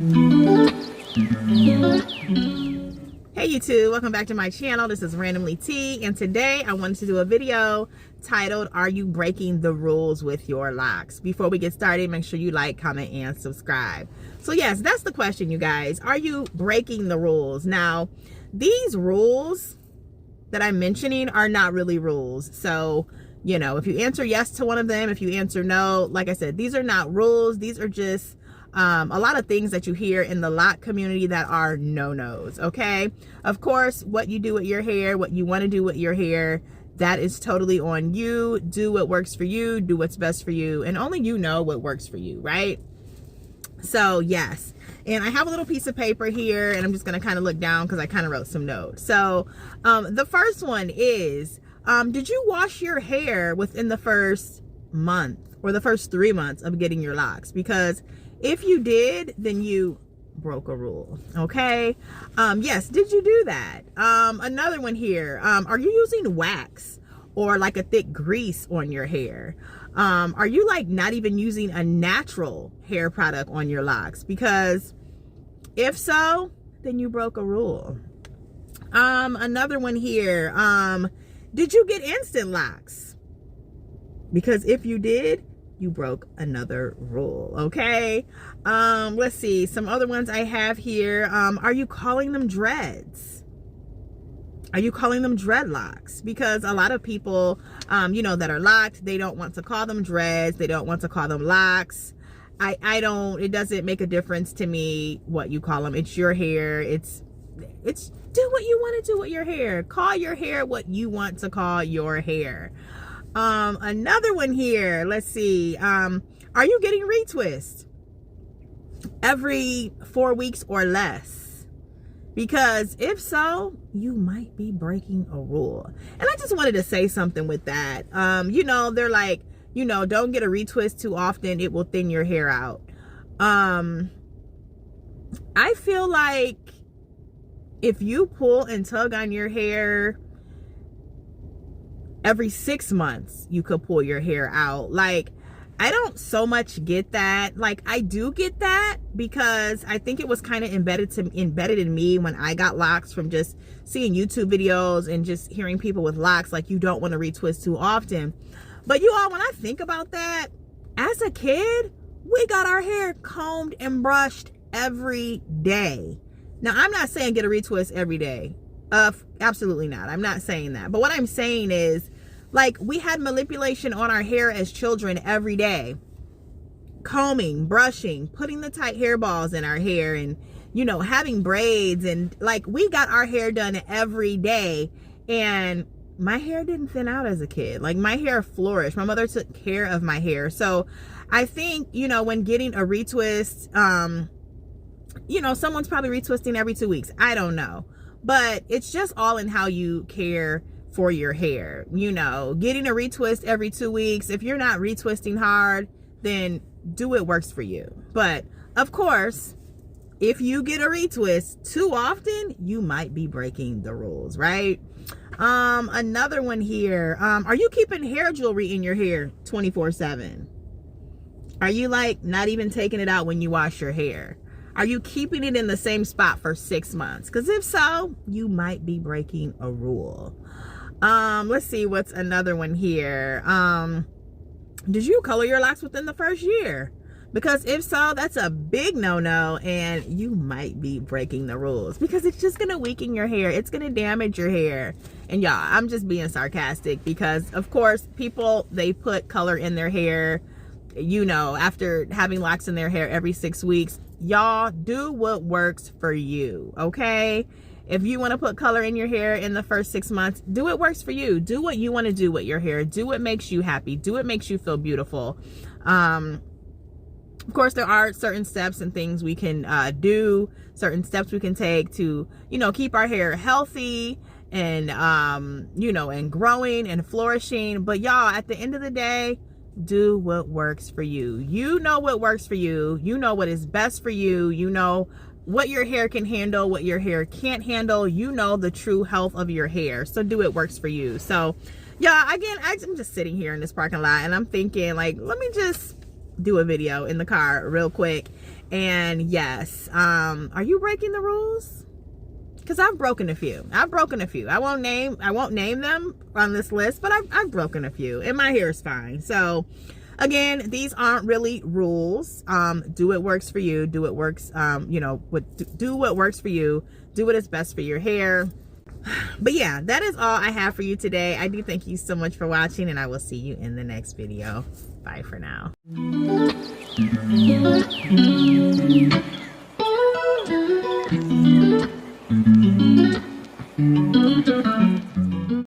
Hey YouTube, welcome back to my channel. This is Randomly T, and today I wanted to do a video titled, Are You Breaking the Rules with Your Locks? Before we get started, make sure you like, comment, and subscribe. So yes, that's the question, you guys. Are you breaking the rules? Now, these rules that I'm mentioning are not really rules. So, you know, if you answer yes to one of them, if you answer no, like I said, these are not rules. These are just a lot of things that you hear in the lock community that are no-nos, okay? Of course, what you do with your hair, what you want to do with your hair, that is totally on you. Do what works for you, do what's best for you, and only you know what works for you, right? So yes, and I have a little piece of paper here, and I'm just going to kind of look down because I kind of wrote some notes. So the first one is, did you wash your hair within the first month or the first 3 months of getting your locks? Because if you did, then you broke a rule, okay? Yes, did you do that? Another one here, are you using wax or like a thick grease on your hair? Are you like not even using a natural hair product on your locks? Because if so, then you broke a rule. Another one here, did you get instant locks? Because if you did, you broke another rule, okay? Let's see, some other ones I have here. Are you calling them dreads? Are you calling them dreadlocks? Because a lot of people, you know, that are locked, they don't want to call them dreads. They don't want to call them locks. I don't, it doesn't make a difference to me what you call them. It's your hair. It's do what you want to do with your hair. Call your hair what you want to call your hair. Another one here, let's see, are you getting retwist every 4 weeks or less? Because if so, you might be breaking a rule. And I just wanted to say something with that. You know, they're like, you know, don't get a retwist too often, it will thin your hair out. I feel like if you pull and tug on your hair every 6 months, you could pull your hair out. Like, I don't so much get that. Like, I do get that because I think it was kind of embedded in me when I got locks from just seeing YouTube videos and just hearing people with locks, like, you don't want to retwist too often. But you all, when I think about that, as a kid, we got our hair combed and brushed every day. Now, I'm not saying get a retwist every day. Absolutely not. I'm not saying that. But what I'm saying is, like, we had manipulation on our hair as children every day. Combing, brushing, putting the tight hair balls in our hair, and, you know, having braids, and like, we got our hair done every day. And my hair didn't thin out as a kid. Like, my hair flourished. My mother took care of my hair. So I think, you know, when getting a retwist, you know, someone's probably retwisting every 2 weeks. I don't know. But it's just all in how you care for your hair. You know, getting a retwist every 2 weeks, if you're not retwisting hard, then do what works for you. But of course, if you get a retwist too often, you might be breaking the rules, right? Another one here, are you keeping hair jewelry in your hair 24/7? Are you like not even taking it out when you wash your hair? Are you keeping it in the same spot for 6 months? Because if so, you might be breaking a rule. Let's see, what's another one here. Did you color your locks within the first year? Because if so, that's a big no-no, and you might be breaking the rules because it's just going to weaken your hair. It's going to damage your hair. And y'all, I'm just being sarcastic because, of course, people, they put color in their hair, you know, after having locks in their hair every 6 weeks. Y'all, do what works for you, okay? If you want to put color in your hair in the first 6 months, do what works for you. Do what you want to do with your hair. Do what makes you happy. Do what makes you feel beautiful. Of course, there are certain steps and things we can do, certain steps we can take to, you know, keep our hair healthy and, you know, and growing and flourishing. But y'all, at the end of the day, do what works for you. You know what works for you. You know what is best for you. You know what your hair can handle, what your hair can't handle. You know the true health of your hair. So do what works for you. So yeah, again, I'm just sitting here in this parking lot and I'm thinking, like, let me just do a video in the car real quick. And yes, are you breaking the rules? Because I've broken a few. I won't name them on this list, but I've broken a few, and my hair is fine. So again, these aren't really rules. Do what works for you. Do what works, do what works for you. Do what is best for your hair. But yeah, that is all I have for you today. I do thank you so much for watching, and I will see you in the next video. Bye for now.